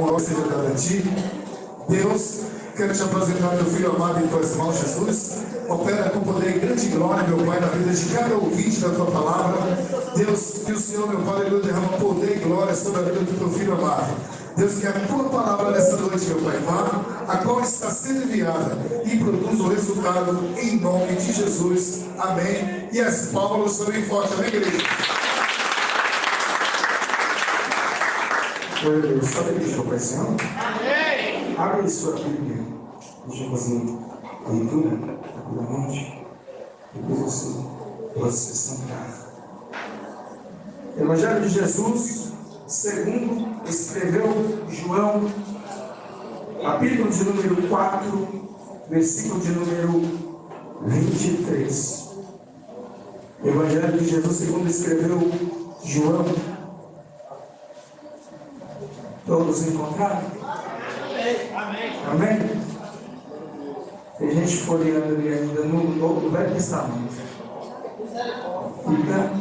honra seja dada a ti. Deus, quero te apresentar meu filho amado em tuas mãos, Jesus. Opera com poder e grande glória, meu Pai, na vida de cada ouvinte da tua palavra. Deus, que o Senhor, meu Pai, derrama poder e glória sobre a vida do teu filho amado. Deus, que a tua palavra nessa noite, meu Pai, vá, a qual está sendo enviada e produz o resultado em nome de Jesus. Amém. E as palmas são bem fortes, amém, igreja? Glória a Deus. Só deixa eu pressão. Amém. Abre sua Bíblia. Deixa eu fazer a leitura rapidamente. Depois você pode se sentar. Evangelho de Jesus, segundo escreveu João, capítulo de número 4, versículo de número 23. Evangelho de Jesus, segundo escreveu João. Todos encontraram? Amém. Amém? Tem gente folheando ali ainda no Velho Testamento. Fica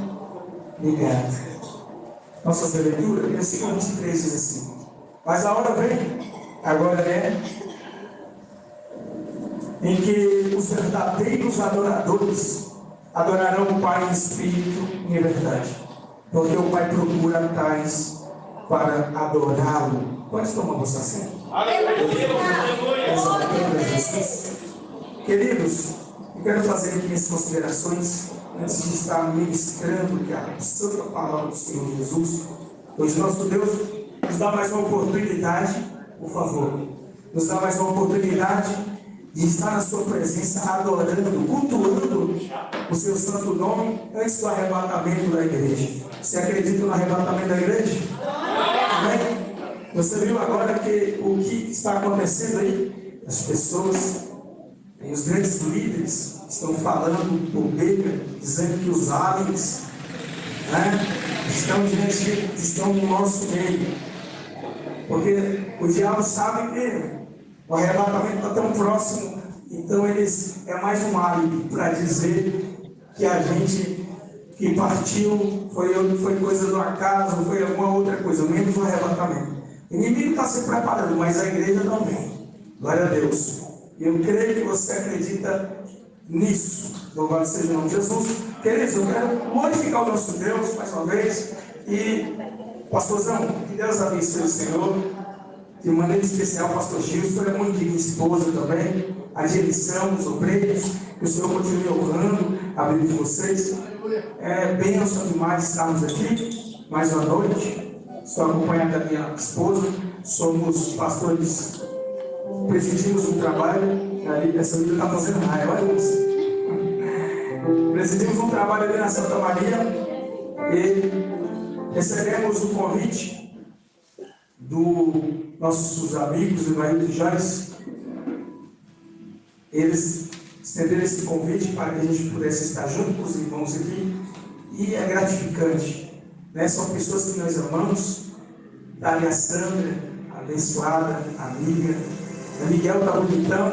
ligado. Nossa leitura, versículo 23 diz assim: mas a hora vem, agora é, em que os verdadeiros adoradores adorarão o Pai em espírito e em verdade, porque o Pai procura tais para adorá-lo. Pode tomar vossa assento. Queridos, eu quero fazer aqui minhas considerações antes de estar ministrando a santa palavra do Senhor Jesus. Pois nosso Deus nos dá mais uma oportunidade, por favor, nos dá mais uma oportunidade de estar na sua presença, adorando, cultuando o seu santo nome antes do arrebatamento da igreja. Você acredita no arrebatamento da igreja? Amém? Você viu agora que o que está acontecendo aí? As pessoas e os grandes líderes estão falando bobeira, dizendo que os aliens, estão no nosso meio. Porque o diabo sabe que o arrebatamento está tão próximo, então é mais um álibi para dizer que a gente que partiu foi coisa do acaso, foi alguma outra coisa, menos o arrebatamento. O inimigo está se preparando, mas a igreja também. Glória a Deus. Eu creio que você acredita nisso. Louvado seja o nome de Jesus. Queridos, eu quero glorificar o nosso Deus mais uma vez. E, pastorzão, que Deus abençoe o Senhor. De maneira especial, pastor Gilson, é muito de minha esposa também. A direção, os obreiros. Que o Senhor continue honrando a vida de vocês. É bênção demais estarmos aqui mais uma noite. Estou acompanhado da minha esposa. Somos pastores, presidimos um trabalho. Ali, essa vida está fazendo raiva, olha isso. Presidimos um trabalho ali na Santa Maria e recebemos o convite dos nossos amigos, o Ivaí e Joyce. Eles estenderam esse convite para que a gente pudesse estar junto com os irmãos aqui, e é gratificante, né? São pessoas que nós amamos. Está ali a Sandra, abençoada, amiga. A Miguel está bonitão.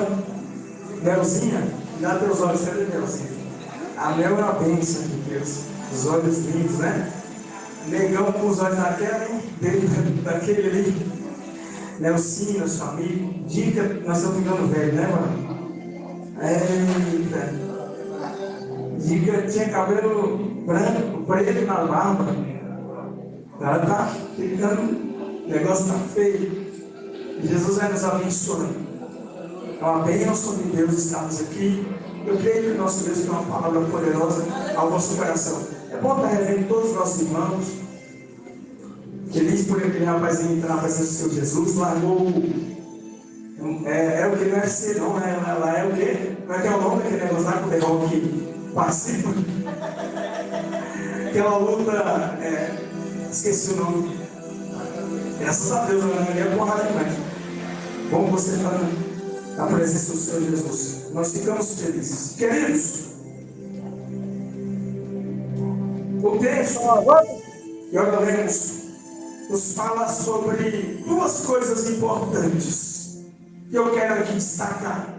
Nelzinha, dá teus olhos, cadê Nelzinha? A Mel é uma bênção de Deus, os olhos lindos, né? Negão com os olhos daquele ali. Nelsinho, nosso amigo. Dica, nós estamos ficando velho, né, mano? Eita. Dica tinha cabelo branco, preto na barba. Ela tá ficando, o negócio tá feio. Jesus vai nos abençoando. É uma bênção de Deus estarmos aqui. Eu creio que o nosso Deus tem uma palavra poderosa ao nosso coração. É bom estar revendo todos os nossos irmãos. Feliz por aquele rapazinho entrar na presença do Senhor Jesus. Largou. É o que não é UFC, não, né? Lá é o quê? Como é que é o nome daquele negócio lá que o The Rock participa? Aquela luta. Esqueci o nome. Graças a Deus, a mulher é porrada demais. Bom você estar na presença do Senhor Jesus. Nós ficamos felizes. Queridos, o texto que oraremos nos fala sobre duas coisas importantes que eu quero aqui destacar.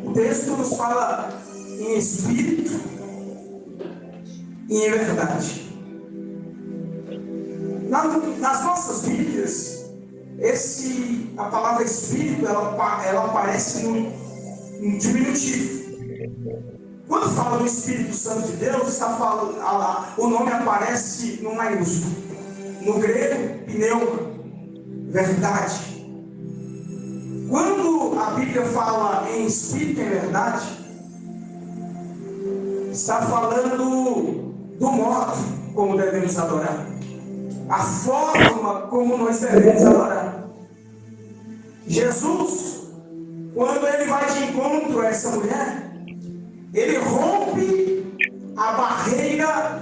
O texto nos fala em espírito e em verdade. Nas nossas vidas, A palavra espírito, ela aparece no diminutivo. Quando fala do Espírito Santo de Deus, o nome aparece no maiúsculo. No grego, pneuma, verdade. Quando a Bíblia fala em Espírito e em verdade, está falando do modo como devemos adorar, a forma como nós devemos adorar. Jesus, quando ele vai de encontro a essa mulher, ele rompe a barreira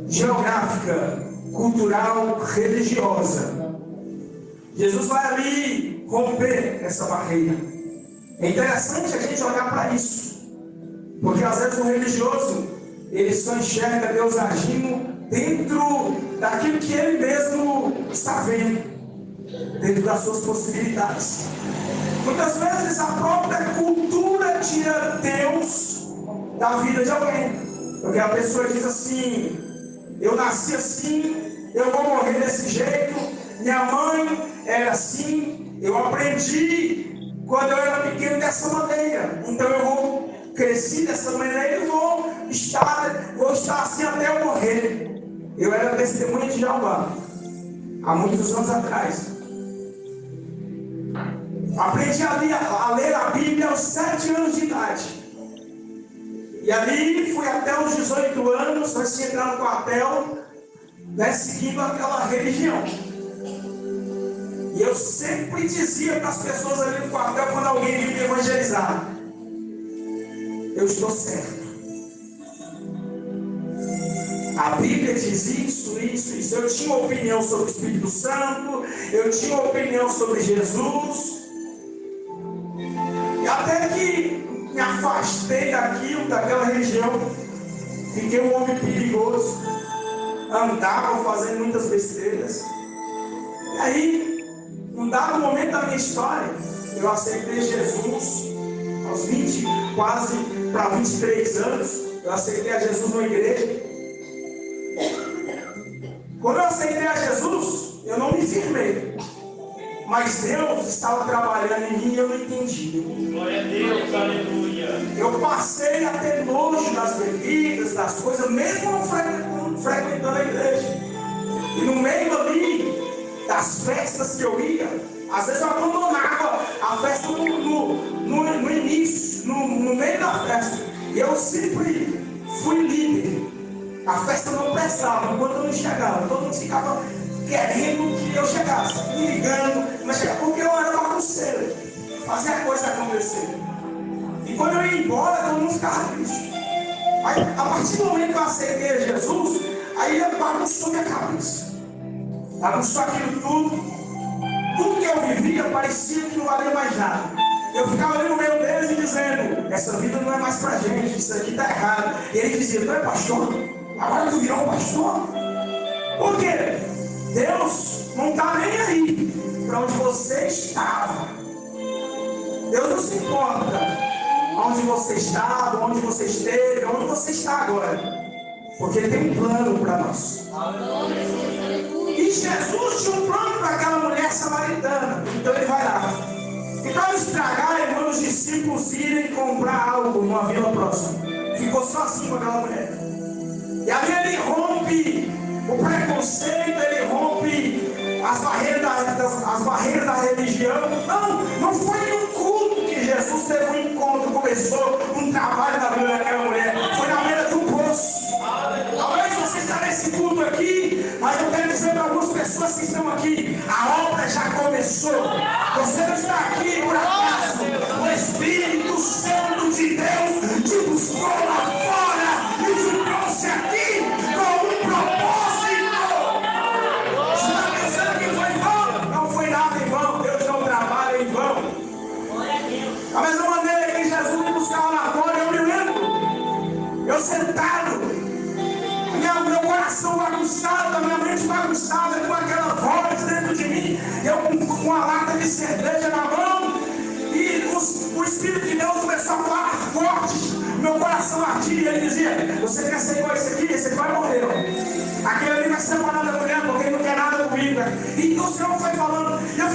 geográfica, cultural, religiosa. Jesus vai ali romper essa barreira. É interessante a gente olhar para isso, porque às vezes o religioso ele só enxerga Deus agindo dentro daquilo que ele mesmo está vendo, dentro das suas possibilidades. Muitas vezes a própria cultura tira Deus da vida de alguém, porque a pessoa diz assim: eu nasci assim, eu vou morrer desse jeito, minha mãe era assim, eu aprendi quando eu era pequeno dessa maneira, então eu cresci dessa maneira e vou estar assim até eu morrer. Eu era testemunha de Jeová há muitos anos atrás. Aprendi a ler a Bíblia aos 7 anos de idade. E ali fui até os 18 anos, nós tínhamos entrar no quartel, seguindo aquela religião. E eu sempre dizia para as pessoas ali no quartel, quando alguém vinha me evangelizar: eu estou certo. A Bíblia diz isso. Eu tinha uma opinião sobre o Espírito Santo, eu tinha uma opinião sobre Jesus. E até que me afastei daquela religião, fiquei um homem perigoso, andava fazendo muitas besteiras. E aí, num dado momento da minha história, eu aceitei Jesus, aos 20, quase para 23 anos, eu aceitei a Jesus numa igreja. Quando eu aceitei a Jesus, eu não me firmei. Mas Deus estava trabalhando em mim e eu não entendi. Glória a Deus, aleluia. Eu passei a ter nojo das bebidas, das coisas, mesmo não frequentando a igreja. E no meio ali das festas que eu ia, às vezes eu abandonava a festa no início, no meio da festa. E eu sempre fui líder. A festa não prestava enquanto eu não chegava. Todo mundo ficava querendo que eu chegasse, me ligando, mas chegava porque eu era bagunceiro, fazia a coisa acontecer. E quando eu ia embora, todo mundo ficava triste. Aí, a partir do momento que eu aceitei Jesus, aí ele bagunçou minha cabeça. Bagunçou aquilo tudo. Tudo que eu vivia parecia que não valia mais nada. Eu ficava ali no meio deles e dizendo: essa vida não é mais pra gente, isso aqui tá errado. E ele dizia: tu é pastor? Agora tu virou um pastor? Por quê? Deus não está nem aí para onde você estava. Deus não se importa onde você estava, onde você esteve, onde você está agora. Porque Ele tem um plano para nós. E Jesus tinha um plano para aquela mulher samaritana. Então Ele vai lá. E para não estragar, irmão, os discípulos irem comprar algo numa vila próxima. Ficou sozinho com aquela mulher. E ali ele rompe o preconceito, ele rompe as barreiras da religião. Não foi em um culto que Jesus teve um encontro, começou um trabalho na vida daquela mulher. Foi na beira do poço. Talvez você está nesse culto aqui, mas eu quero dizer para algumas pessoas que estão aqui: a obra já começou. Você não está aqui por acaso. O Espírito Santo de Deus te buscou lá fora e te trouxe aqui com um propósito. Você está pensando que foi em vão? Não foi nada em vão. Deus não trabalha em vão. Da mesma maneira que Jesus me buscava lá fora, eu me lembro, eu sentado, meu coração bagunçado, a minha mente bagunçada, com aquela voz dentro de mim, eu com uma lata de cerveja na mão, e o Espírito de Deus começou a falar forte, meu coração ardia, e ele dizia: você quer ser igual esse aqui? Esse aqui vai morrer, ó. Aquele ali vai separar da mulher, porque ele não quer nada comigo. E o Senhor foi falando, e eu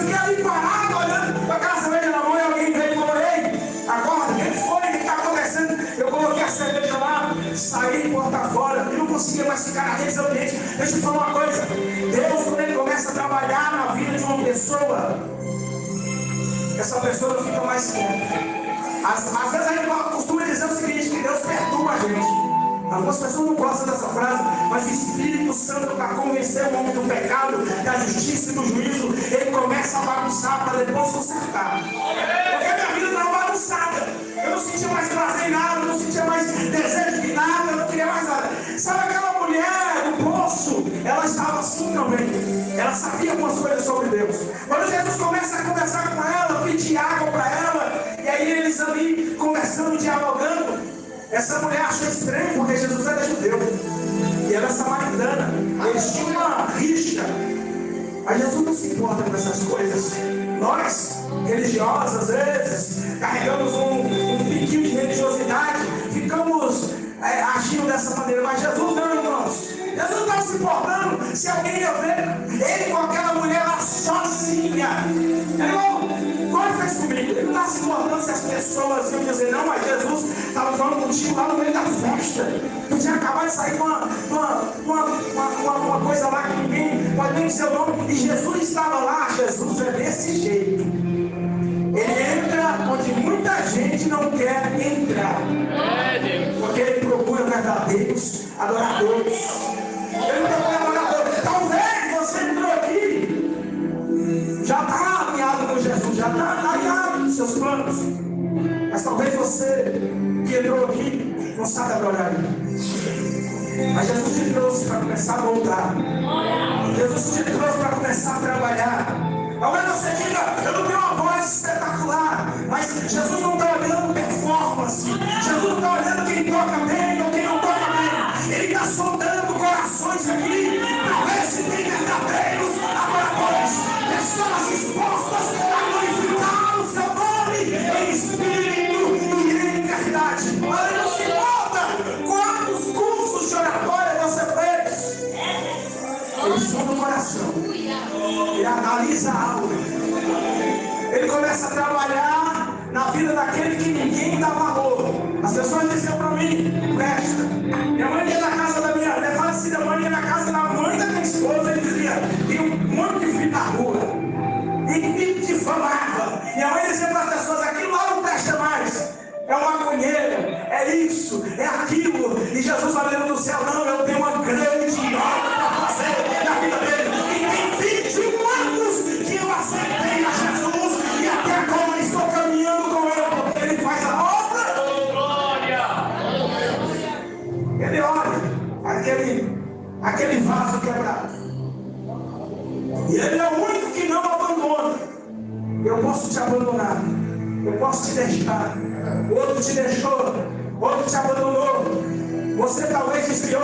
Deixa eu falar uma coisa. Deus, quando Ele começa a trabalhar na vida de uma pessoa, essa pessoa fica mais quieta. Às vezes a gente costuma dizer o seguinte, que Deus perdoa a gente. Algumas pessoas não gostam dessa frase, mas o Espírito Santo, para convencer o homem do pecado, da justiça e do juízo, ele começa a bagunçar para depois consertar. Porque a minha vida estava bagunçada. Eu não sentia mais prazer em nada, eu não sentia mais desejo de nada, eu não queria mais nada. Sabe aquela mulher do poço? Ela estava assim também. Ela sabia algumas coisas sobre Deus. Quando Jesus começa a conversar com ela, pedir água para ela, e aí eles ali conversando, dialogando, essa mulher achou estranho porque Jesus era judeu e ela é samaritana. Eles tinham uma rixa. Mas Jesus não se importa com essas coisas. Nós, religiosos, às vezes, carregamos um piquinho de religiosidade, ficamos agindo dessa maneira. Mas Jesus não, irmãos. Jesus não estava se importando se alguém ia ver ele com aquela mulher lá sozinha. Irmão, como ele fez comigo? Ele não estava se importando se as pessoas iam dizer, não, mas Jesus estava falando contigo lá no meio da festa. Eu tinha acabado de sair com uma coisa lá que ninguém pode nem dizer o nome. E Jesus estava lá. Jesus é desse jeito. Ele entra onde muita gente não quer entrar. Porque ele procura verdadeiros adoradores. Ele não procura adoradores. Talvez você entrou aqui, já está alinhado com Jesus, já está alinhado nos seus planos. Mas talvez você que entrou aqui não sabe adorar ele. Mas Jesus te trouxe para começar a voltar. Jesus te trouxe para começar a trabalhar. Talvez você diga, eu não tenho uma voz espetacular, mas Jesus não está olhando performance. Jesus não está olhando quem toca bem ou quem não toca bem. Ele está sondando corações aqui para ver se tem verdadeiros adoradores, pessoas dispostas a glorificar o seu nome em espírito e em verdade. Mas não se importa quantos cursos de oratória você fez. Ele sonda o coração. Ele analisa a alma. Ele começa a trabalhar na vida daquele que ninguém dá valor. As pessoas diziam para mim, presta. Minha mãe ia na casa da minha falecida mãe, ia na casa da mãe da minha esposa e dizia, tem um monte de filho na rua. E me difamava. Minha mãe dizia para as pessoas, aquilo lá não presta mais. É uma maconheira, é isso, é aquilo. E Jesus olhando no céu, não, eu tenho uma grande obra para fazer na vida dele. E tem 21 anos que eu aceitei a Jesus e até agora estou caminhando com ele, porque ele faz a obra. Ele olha aquele vaso quebrado. E ele é o único que não abandona. Eu posso te abandonar, eu posso te deixar. Outro te deixou, outro te abandonou. Você talvez desviou,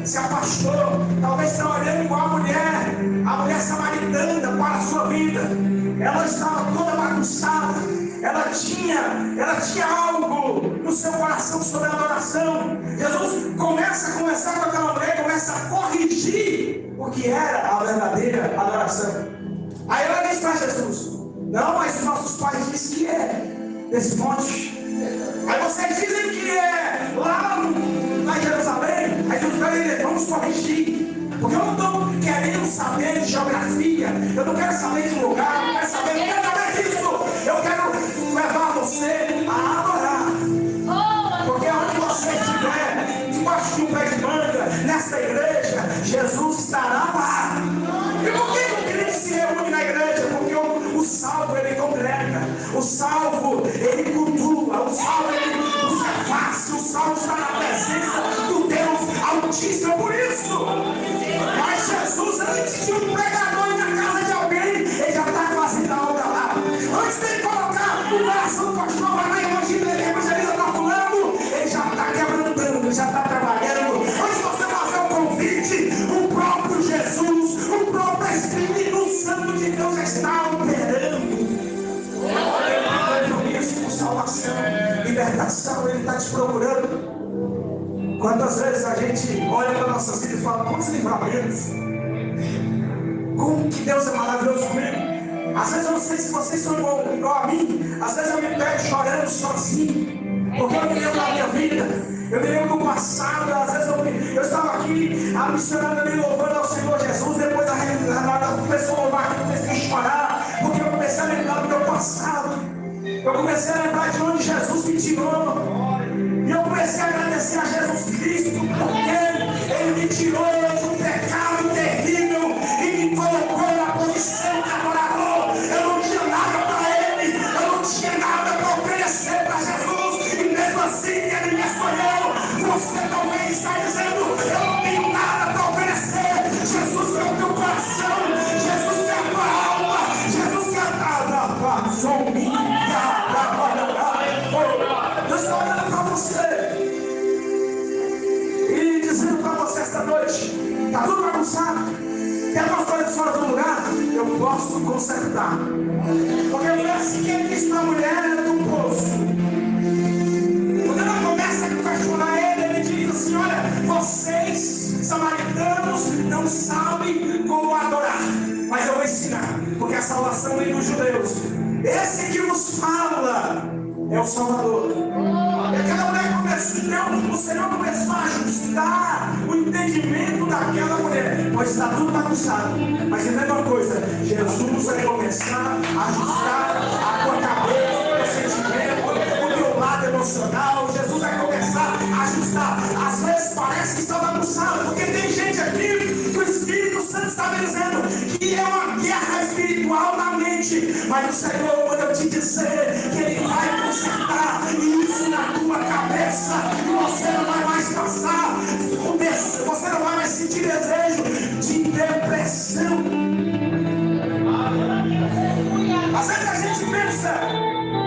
se afastou. Talvez está olhando igual a mulher samaritana para a sua vida. Ela estava toda bagunçada. Ela tinha algo no seu coração sobre a adoração. Jesus começa a conversar com aquela mulher, começa a corrigir o que era a verdadeira adoração. Aí ela diz para Jesus, não, mas os nossos pais dizem que é desse monte. Aí vocês dizem que é lá em Jerusalém. Aí Jesus vai, vamos corrigir. Porque eu não estou querendo saber de geografia. Eu não quero saber de lugar. Eu não quero saber disso. Eu quero levar você a adorar. Porque onde você estiver, debaixo de um pé de manga, nesta igreja, Jesus estará lá. E por que o crente se reúne na igreja? Porque o salvo ele congrega, o salvo ele cultua, o salvo ele usa face, o salvo está na presença do Deus Altíssimo. Por isso, mas Jesus, antes de um pregador ir na casa de alguém, ele já está fazendo a obra lá. Antes de ele colocar o coração do pastor, vai lá e evangeliza para fulano, ele já está quebrantando, já está trabalhando. Antes de você fazer o convite, o próprio Jesus, o próprio Espírito Santo de Deus está operando. Compromisso com salvação, libertação, ele está te procurando. Quantas vezes a gente olha para nossas vidas e fala, quantos livramentos? Como que Deus é maravilhoso comigo? Às vezes eu não sei se vocês são igual a mim. Às vezes eu me pego chorando sozinho, porque eu me lembro da minha vida. Eu me lembro do passado, às vezes eu estava aqui, missionando ali, louvando ao Senhor Jesus. Depois a Renata começou a louvar aqui, comecei a chorar, porque eu comecei a lembrar do meu passado. Eu comecei a lembrar de onde Jesus me tirou. E eu comecei a agradecer a Jesus Cristo, porque Ele me tirou de um pecado terrível e me colocou na posição de adorador. Eu não tinha nada para Ele, eu não tinha nada para oferecer para Jesus, e mesmo assim Ele me escolheu. Você talvez está dizendo: eu não tenho nada para oferecer. Jesus quer o teu coração, Jesus quer a tua alma, Jesus quer a tua sombrinha. Eu estou olhando para você e dizendo para você esta noite: está tudo bagunçado, tem algumas coisas fora do lugar, eu posso consertar. Porque foi assim que ele disse para a mulher do poço. Quando ela começa a questionar ele, ele diz assim: olha, vocês, samaritanos, não sabem como adorar, mas eu vou ensinar, porque a salvação vem dos judeus. Esse que vos fala é o Salvador. E aquela mulher começou, o Senhor começou a ajustar o entendimento daquela mulher. Pois está tudo bagunçado. Mas entenda uma coisa: Jesus vai começar a ajustar a tua cabeça, o teu sentimento, o teu lado emocional. Jesus vai começar a ajustar. Às vezes parece que está bagunçado, porque tem gente aqui que o Espírito Santo está me dizendo que é uma guerra espiritual na mente. Mas o Senhor manda eu te dizer que Ele vai consertar isso na tua cabeça, e você não vai mais passar, você não vai mais sentir desejo de depressão. Às vezes a gente pensa: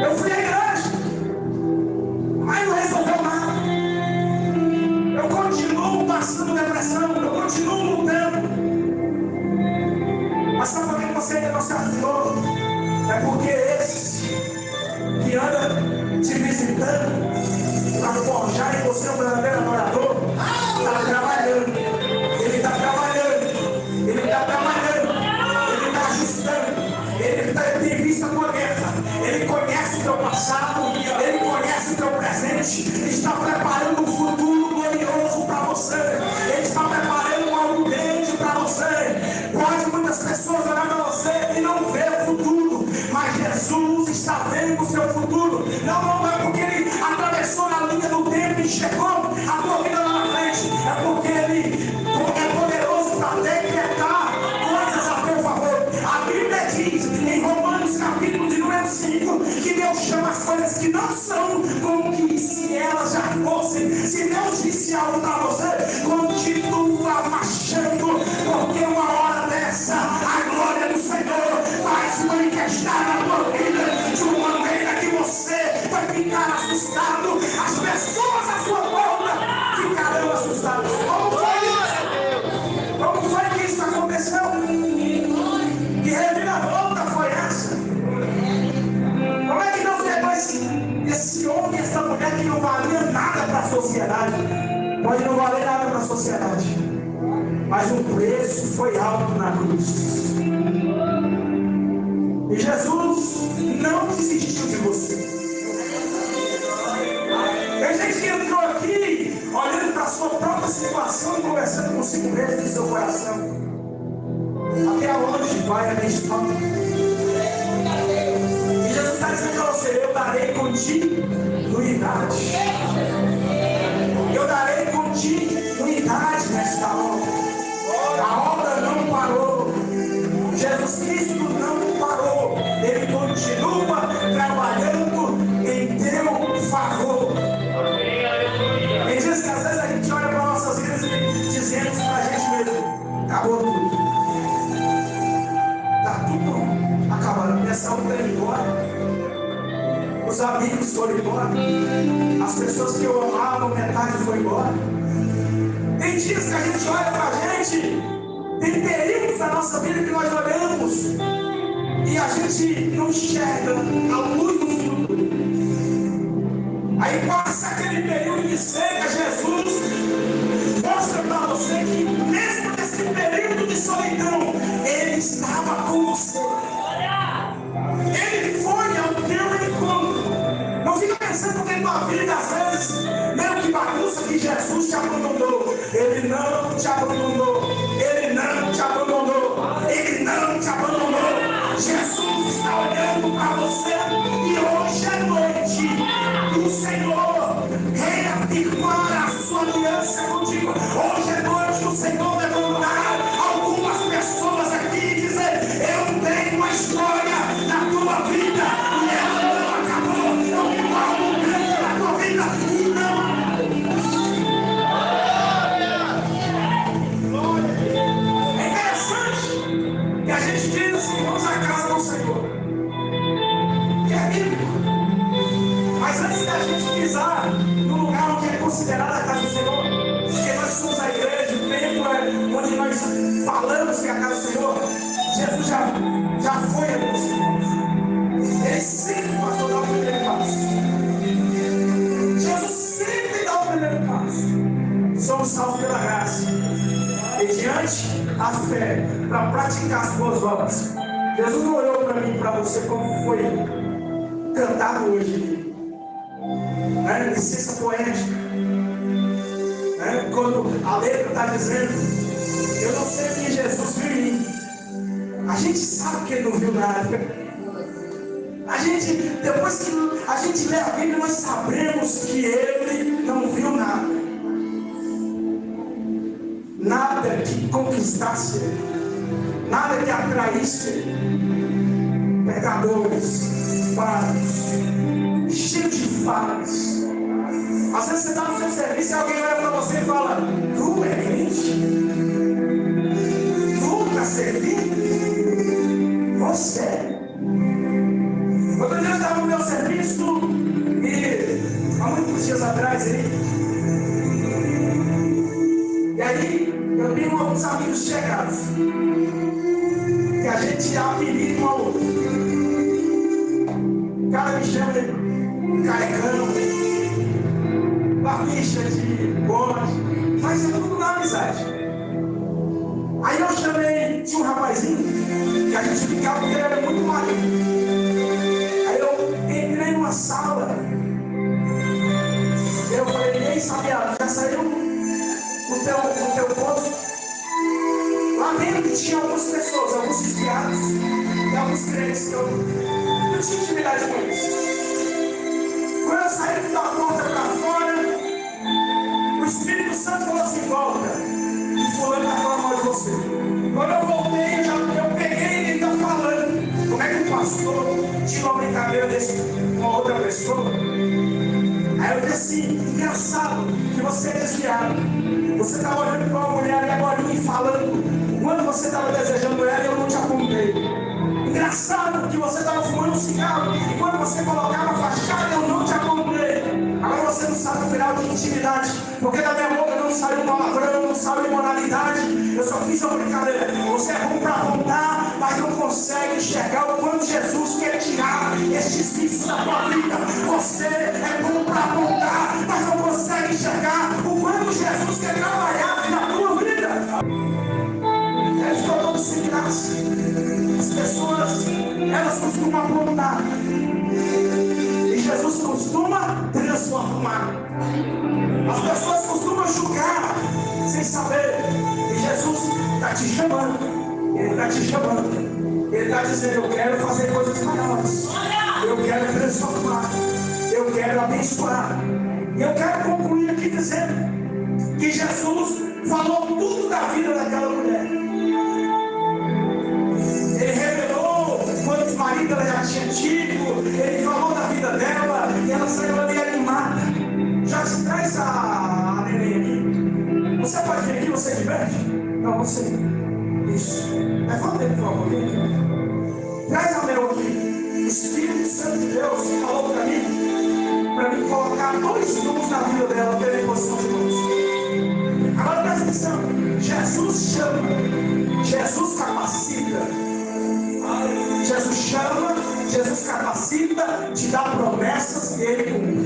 eu fui à igreja, mas não resolveu nada, eu continuo passando depressão, eu continuo lutando. Mas sabe por que você ainda não se afiou? É porque esse que anda te visitando para forjar em você um verdadeiro adorador está trabalhando. Ele está trabalhando, ele está trabalhando, ele está ajustando, ele tem visto a tua guerra, ele conhece o teu passado, ele conhece o teu presente, ele está preparando um futuro glorioso para você, ele está preparando algo grande para você. Pode muitas pessoas olhar para você e não ver o futuro, mas Jesus está vendo o seu futuro. Não é porque Ele atravessou na linha do tempo e chegou a tua vida lá na frente, é porque Ele é poderoso para decretar coisas a teu favor. A Bíblia diz em Romanos capítulo de número 5 que Deus chama as coisas que não são como que se elas já fossem. Se Deus disse algo para você, continua marchando, porque uma hora dessa a glória do Senhor vai se manifestar na tua vida de uma maneira que você vai ficar assustado, as pessoas à sua volta ficarão assustadas. Como foi isso? Como foi que isso aconteceu? Que reviravolta foi essa? Como é que Deus pegou esse homem, essa mulher que não valia nada para a sociedade? Pode não valer nada para a sociedade, mas o preço foi alto na cruz. E Jesus não desistiu de você. Tem gente que entrou aqui olhando para a sua própria situação e conversando consigo mesmo no seu coração. Até onde vai a minha história? E Jesus está dizendo para você: eu darei continuidade. Eu darei continuidade nesta obra. A obra não parou. Jesus Cristo não parou. Ele continua trabalhando em teu favor. Ele diz que às vezes a gente olha para nossas vidas e dizemos para a gente mesmo: acabou tudo. Está tudo acabando. Minha saúde está indo embora. Os amigos foram embora. As pessoas que eu amava, metade foi embora. Tem dias que a gente olha para a gente, tem períodos da nossa vida que nós olhamos e a gente não enxerga a luz do futuro. Aí passa aquele período de seca, Jesus mostra para você que mesmo nesse período de solidão, Ele estava com você. Ele foi ao teu encontro. Não fica pensando que a tua vida às vezes meio que bagunça, tua vida e ela não acabou. Não tem algo grande na tua vida e não. É interessante que a gente diz assim, vamos à casa do Senhor, que é bíblico. Mas antes da gente pisar no lugar onde é considerada a casa do Senhor, porque nós somos a igreja, o templo é onde nós falamos que é a casa do Senhor, Jesus já foi a nossa irmãos. Ele sempre passou a dar o primeiro passo. Jesus sempre dá o primeiro passo. Somos salvos pela graça, mediante a fé, para praticar as boas obras. Jesus não olhou para mim e para você como foi cantado hoje, licença poética, quando a letra está dizendo, eu não sei o que Jesus viu em mim. A gente sabe que ele não viu nada. Depois que a gente lê a Bíblia, nós sabemos que ele não viu nada. Nada que conquistasse ele, nada que atraísse ele. Pecadores, falhos, cheios de falhas. Às vezes você está no seu serviço e alguém olha para você e fala, tu é crente? Tu está servindo? Você. Outro dia eu estava no meu serviço e há muitos dias atrás e aí eu tenho alguns amigos chegados que a gente apelida um ao outro. O cara me chama de carecão, barbicha de bode, mas é tudo na amizade. Aí eu chamei, tinha um rapazinho que a gente ficava porque ele era muito magro. Aí eu entrei numa sala, eu falei, ei, Sabiá, já saiu no teu posto? Lá dentro tinha algumas pessoas, alguns desviados e alguns crentes que eu tinha intimidade com eles. Quando eu saí da porta para fora, o Espírito Santo falou assim, volta, e fulano está falando mal de você. Quando eu voltei, eu peguei e ele está falando. Como é que o pastor tinha uma brincadeira desse com outra pessoa? Aí eu disse assim, engraçado que você é desviado. Você estava olhando para uma mulher ali agora e falando, quando você estava desejando ela, eu não te apontei. Engraçado que você estava fumando um cigarro e quando você colocava a fachada, eu não te apontei. Agora você não sabe o final de intimidade, porque da minha boca não saiu palavrão, não saiu imoralidade. Eu só fiz uma brincadeira. Você é bom para apontar, mas não consegue enxergar o quanto Jesus quer tirar estes vícios da tua vida. Você é bom para apontar, mas não consegue enxergar o quanto Jesus quer trabalhar na tua vida. Ele ficou todo sem graça. As pessoas, elas costumam apontar. E Jesus costuma transformar. As pessoas costumam julgar sem saber. E Jesus está te chamando. Ele está te chamando. Ele está dizendo, eu quero fazer coisas maiores. Eu quero transformar. Eu quero abençoar. E eu quero concluir aqui dizendo que Jesus falou tudo da vida daquela mulher. Ele revelou quantos maridos ela já tinha tido. Ele falou da vida dela e ela saiu ali animada. Já te traz a neném aqui. Você pode vir aqui, você diverte? Não, você. Isso. Levanta ele, por favor. Vem aqui. Traz a meu aqui. O Espírito Santo de Deus falou para mim colocar 2 dons na vida dela pela imposição de mãos. Agora presta atenção. Jesus chama. Jesus capacita. Jesus chama, Jesus capacita, te dá promessas e ele cumpre.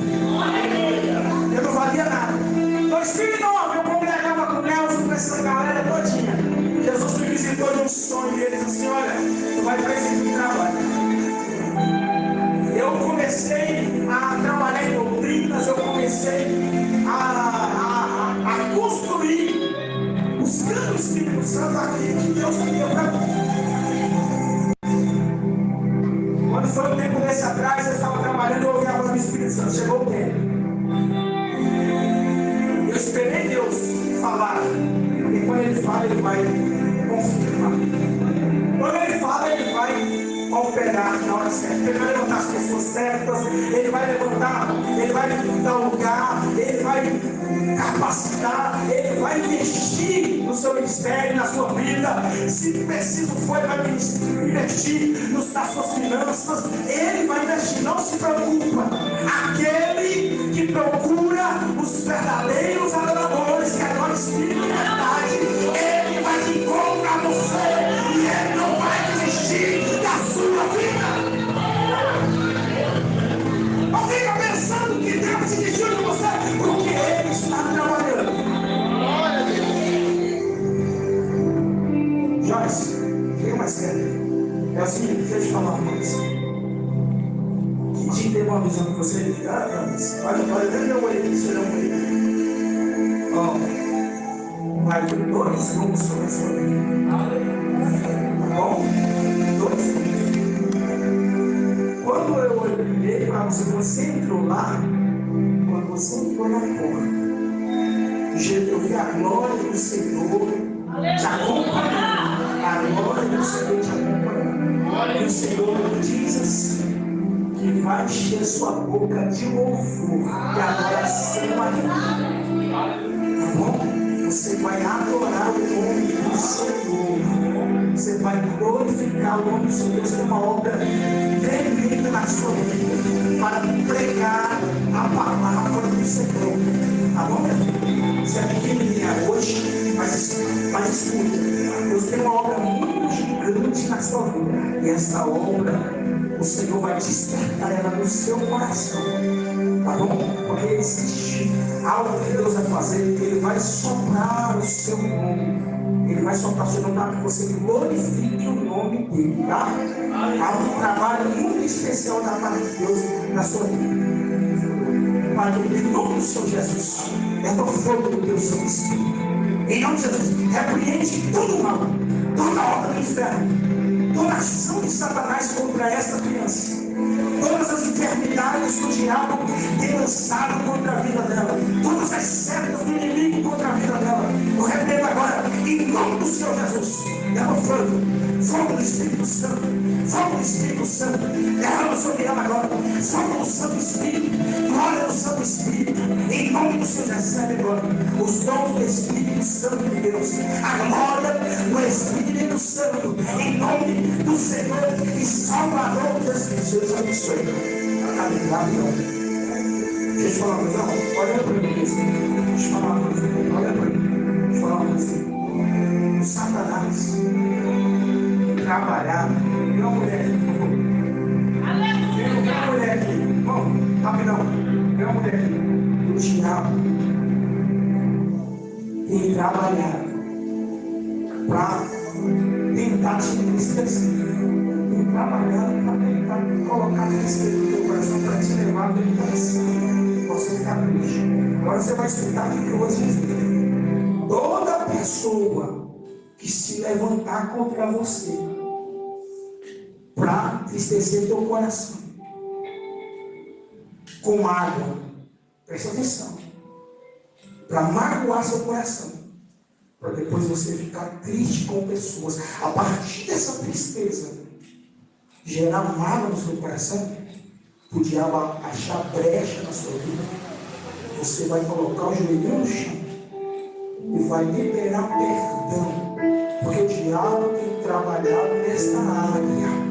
Eu não valia nada. 2009 eu congregava com Nelson, com essa galera todinha. Jesus me visitou de um sonho e ele disse assim, olha, tu vai para esse trabalho. Eu comecei a trabalhar em doutrinas, eu comecei a construir, buscando o Espírito Santo aqui que Deus me deu para mim. Quando foi um tempo desse atrás, eu estava trabalhando e eu ouvi a voz do Espírito Santo. Chegou o tempo. Eu esperei Deus falar. Porque quando Ele fala, Ele vai confirmar. Quando Ele fala, Ele vai operar na hora certa. Ele vai levantar as pessoas certas, Ele vai levantar, Ele vai dar um lugar, Ele vai capacitar, Ele vai investir no seu ministério, na sua vida. Se preciso for, Ele vai investir nas suas finanças. Ele vai investir, não se preocupa. Aquele que procura os verdadeiros adoradores, que adoram o Espírito de verdade, Ele vai te encontrar você e Ele não vai desistir da sua vida. Não fica pensando que Deus desistiu de você, porque Ele está trabalhando. Joyce, fica mais sério. É o seguinte, deixa eu te falar uma coisa. Que dia teve uma visão que você ele fica, olha, dentro meu olho aqui, você não olha. Ó, vai ter 2 rumos sobre a sua vida. Tá bom? 2 rumos. Quando eu olhei para você entrou lá, quando você entrou na porta, eu vi a glória do Senhor te acompanhando. A glória do Senhor te acompanhando. E o Senhor diz assim, que vai encher sua boca de louvor e adoração a Ele. Tá bom? Você vai adorar o nome do Senhor. Você vai glorificar o nome do Senhor. Deus tem uma obra tremenda na sua vida para pregar a palavra do Senhor. Tá bom, meu filho? Você é pequenininha hoje, mas escuta. Deus tem uma obra muito gigante na sua vida. E essa obra, o Senhor vai despertar ela no seu coração. Tá bom? Porque existe algo que Deus vai fazer. Ele vai soprar o seu nome. Ele vai soprar o seu nome para que você glorifique o nome dele. Tá? Há um trabalho muito especial da parte de Deus na sua vida. Pai, em nome do Senhor Jesus, é no fogo do Deus Santo Espírito. Em nome de Jesus, repreende todo o mal, toda a obra do inferno, toda a ação de Satanás contra esta criança, todas as enfermidades que o diabo tem lançado contra a vida dela, todas as setas do inimigo contra a vida dela. Eu repreendo agora, em nome do Senhor Jesus, derrama fogo do Espírito Santo, fogo do Espírito Santo, derrama sobre ela agora, fogo do Santo Espírito, glória do Santo Espírito, em nome do Senhor, recebe agora os dons do Espírito Santo de Deus, a glória do Espírito Santo, em nome do Senhor e Salvador Jesus. Deus abençoe. Deixa eu te falar uma coisa, olha para mim, deixa eu te falar uma coisa, olha para mim, deixa eu falar uma coisa. O Satanás trabalhar, tem uma mulher aqui, por favor. Tem uma mulher aqui, irmão, rapidão, tem uma mulher aqui. O diabo tem trabalhado para tentar te entristecer. Tem trabalhado para tentar colocar tristeza no teu coração, para te levar para ele você ficar triste. Agora você vai escutar aqui que eu vou dizer. Toda pessoa que se levantar contra você para entristecer teu coração com água, presta atenção, para magoar seu coração, para depois você ficar triste com pessoas, a partir dessa tristeza gerar mágoa no seu coração, o diabo achar brecha na sua vida, você vai colocar o joelho no chão e vai liberar perdão, porque o diabo tem trabalhado nesta área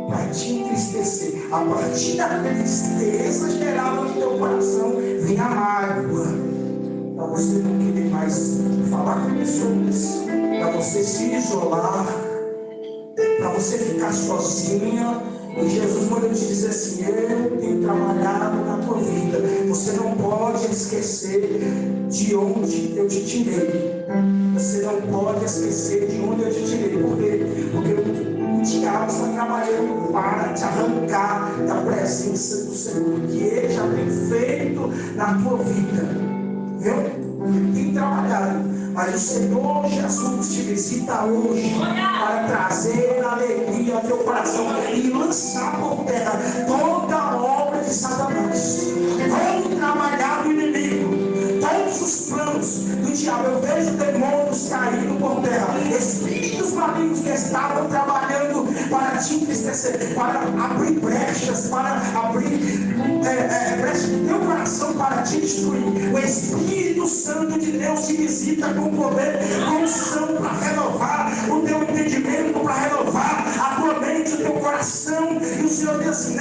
para te entristecer. A partir da tristeza gerada no teu coração vem a mágoa, para você não querer mais falar com pessoas, para você se isolar, para você ficar sozinha. E Jesus manda te dizer assim: eu tenho trabalhado na tua vida. Você não pode esquecer de onde eu te tirei. Você não pode esquecer de onde eu te tirei. Porque o diabo está trabalhando para te arrancar da presença do Senhor, que Ele já tem feito na tua vida. Viu? Tem trabalhado. Mas o Senhor Jesus te visita hoje para trazer alegria ao teu coração e lançar por terra toda a obra de Satanás, todo o trabalhar do inimigo, todos os planos do diabo. Eu vejo demônios caindo por terra, espíritos malignos que estavam trabalhando para te entristecer, para abrir brechas, para abrir brechas no teu coração, para te destruir. O Espírito Santo de Deus te visita com poder, com unção, para renovar o teu entendimento, para renovar a tua mente, o teu coração. E o Senhor diz assim: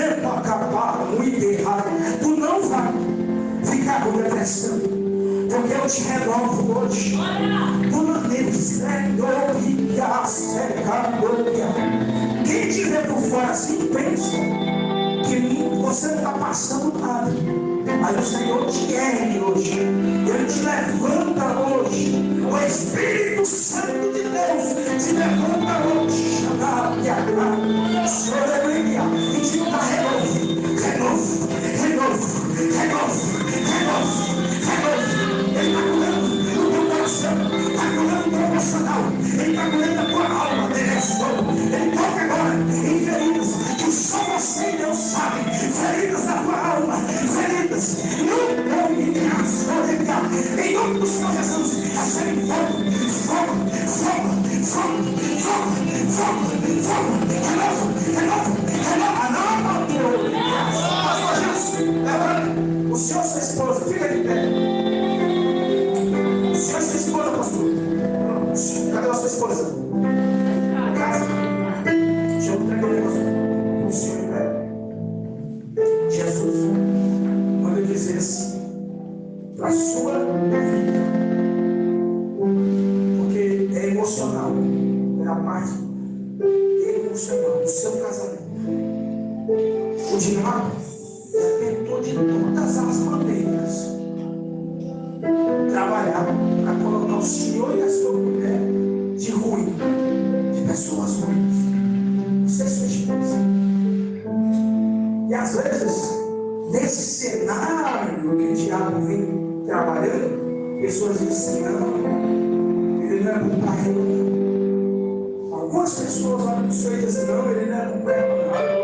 tu não vai ficar com depressão, porque eu te renovo hoje. Quem te vê por fora assim pensa que você não está passando nada, mas o Senhor te ergue hoje, Ele te levanta hoje. O Espírito Santo de Deus te levanta hoje. Senhor, aleluia, e te dá renovo. Ele está curando o teu coração, está curando o teu emocional, Ele está curando a tua alma. Ele toca agora em feridas que só você e Deus sabe, feridas da tua alma, feridas no nome de Jesus. Em nome do Senhor Jesus, recebe fogo, renova o teu. Pastor Jesus, levanta o senhor e sua esposa, fica de pé. O senhor e sua esposa, pastor. Cadê a sua esposa? Deixa eu entregar um negócio para o senhor em pé. Jesus, manda dizer assim para a sua vida, porque é emocional, é a parte emocional do seu casamento. O diabo tentou de todas as maneiras trabalhar para colocar o senhor e a sua mulher de ruim, de pessoas ruins. Você é sua esposa. E às vezes, nesse cenário que o diabo vem trabalhando, pessoas dizem: não, ele não é bom para ela, não. Algumas pessoas olham para o senhor e dizem: não, ele não é bom para ela, não.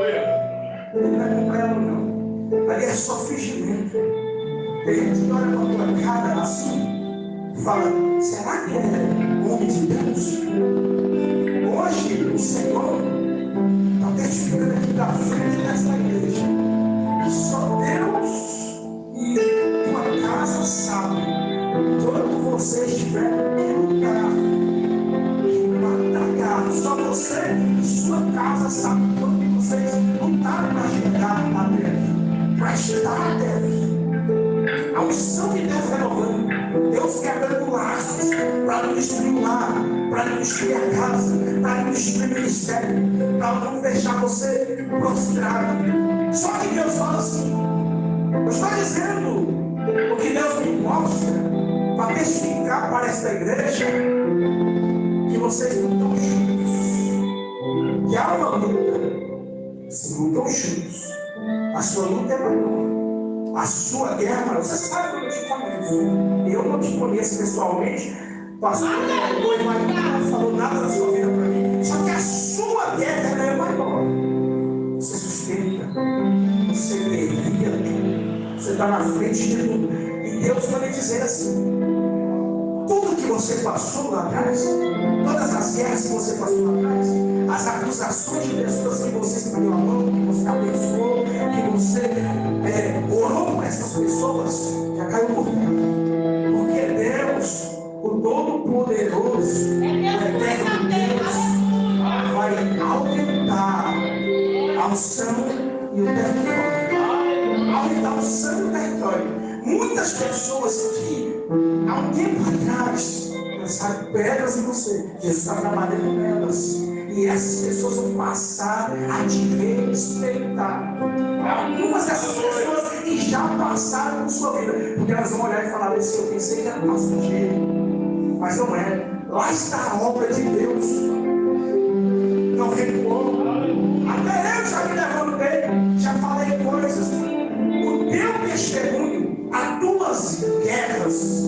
Ele não é bom para ela, não. Ali é só fingimento. Tem gente que olha para a tua cara assim e fala: será que é homem de Deus? Hoje o Senhor está testificando aqui da frente desta igreja que só Deus e tua casa sabem quando você estiver em lugar, só você e sua casa sabem quando vocês lutaram para chegar até aqui, para estar até aqui. A unção de Deus renovando, Deus quebrando laços para não destruir o lar, para não destruir a casa, para não destruir o ministério, para não deixar você prostrado. Só que Deus fala assim: eu estou dizendo o que Deus me mostra para testificar para esta igreja que vocês não estão juntos, que há uma luta, se não estão juntos, a sua luta é maior. A sua guerra, você sabe que eu te conheço. Eu não te conheço pessoalmente. Pastor, não falou nada da sua vida para mim. Só que a sua guerra é maior. Você sustenta, você guerreia, você está na frente de tudo. E Deus vai lhe dizer assim: tudo que você passou lá atrás, todas as guerras que você passou lá atrás, as acusações de pessoas que você estendeu a mão, que você abençoou, que você orou por essas pessoas, já caiu por terra. Porque Deus, o Todo-Poderoso, o Eterno Deus, vai aumentar a unção e o território. Aumentar a unção e o território. Muitas pessoas que há um tempo atrás lançaram pedras em você, Jesus está trabalhando nelas. E essas pessoas vão passar a te ver, experimentar. Algumas dessas pessoas que já passaram por sua vida, porque elas vão olhar e falar: isso eu pensei que era passageiro, mas não é. Lá está a obra de Deus. Não recuou. Até eu já me levantei, já falei coisas. O teu testemunho, as tuas guerras,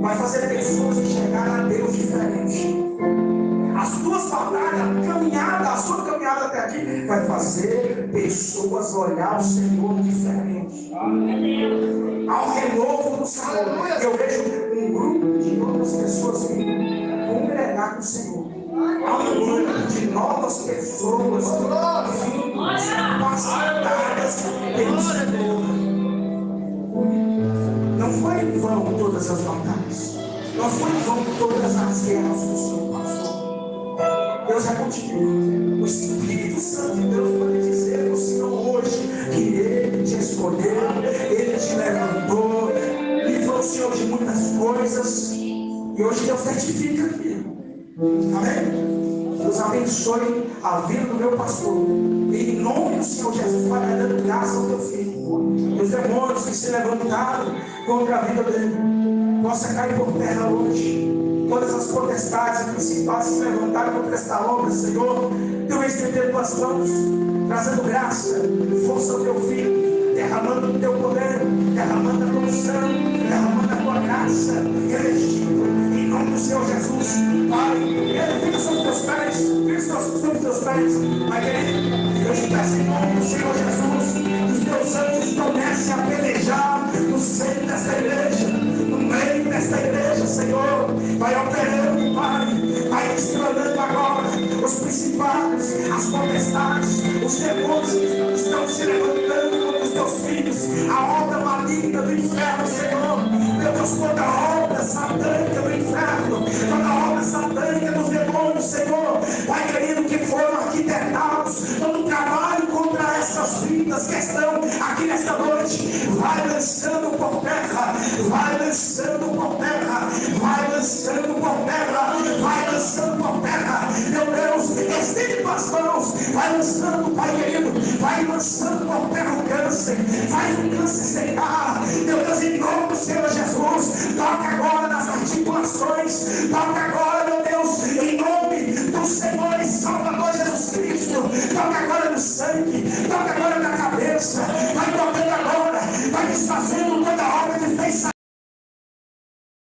vai fazer pessoas enxergarem a Deus diferente. As tuas batalhas, a sua caminhada até aqui, vai fazer pessoas olhar o Senhor diferente. Ao renovo do Senhor. Eu vejo um grupo de outras pessoas vindo congregar com o Senhor. Há um grupo de novas pessoas vindo, capacitadas pelo Senhor. Não foi em vão todas as batalhas. Não foi em vão todas as guerras que o Senhor passou. Deus é contigo. O Espírito Santo de Deus pode dizer ao Senhor hoje que Ele te escolheu, Ele te levantou, livrou o Senhor de muitas coisas. E hoje Deus certifica aqui. Amém? Deus abençoe a vida do meu pastor. Em nome do Senhor Jesus, vai dando graça ao teu filho. E os demônios que se levantaram contra a vida dele possa cair por terra hoje. Todas as potestades e principais se levantaram contra esta obra, Senhor. Tu estender tuas mãos, trazendo graça, força ao teu filho, derramando o teu poder, derramando a tua unção, derramando a tua graça, revestindo em nome do Senhor Jesus. Pai, Ele fica sobre os teus pés, fica sobre os teus pés. Pai querido, eu te peço em nome do Senhor Jesus, que os teus anjos comecem a pelejar no centro desta igreja, no meio desta igreja, Senhor. Vai operando, Pai, vai destronando agora os principados, as potestades, os demônios que estão se levantando contra os teus filhos, a obra maligna do inferno, Senhor. Meu Deus, toda obra satânica do inferno, toda obra satânica dos demônios, Senhor, Pai querido, que foram arquitetados todo trabalho contra essas vidas que estão aqui nesta noite, vai lançando por terra, vai lançando por terra, vai lançando por terra, vai lançando por terra. Meu Deus, estende tuas mãos, vai lançando, Pai querido, vai lançando por terra o câncer, faz o câncer secar. Meu Deus, em nome do Senhor Jesus, toca agora nas articulações, toca agora